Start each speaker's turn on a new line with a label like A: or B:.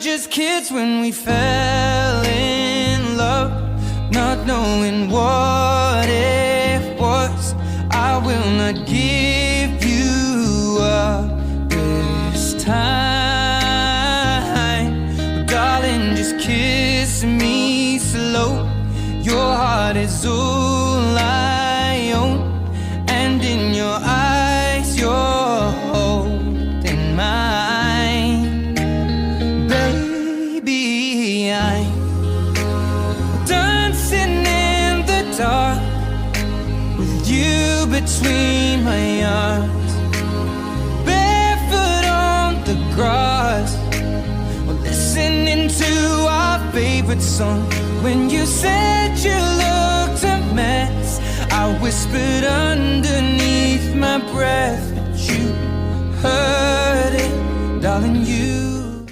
A: just kids when we fell in love, not knowing what it was. I will not give you up this time, but darling, just kiss me slow. Your heart is all I own, and in your eyes you're holding mine. Baby, I'm dancing in the dark with you between my arms, barefoot on the grass, or listening to our favorite song. When you said you looked a mess, I whispered underneath my breath, but you heard it, darling, you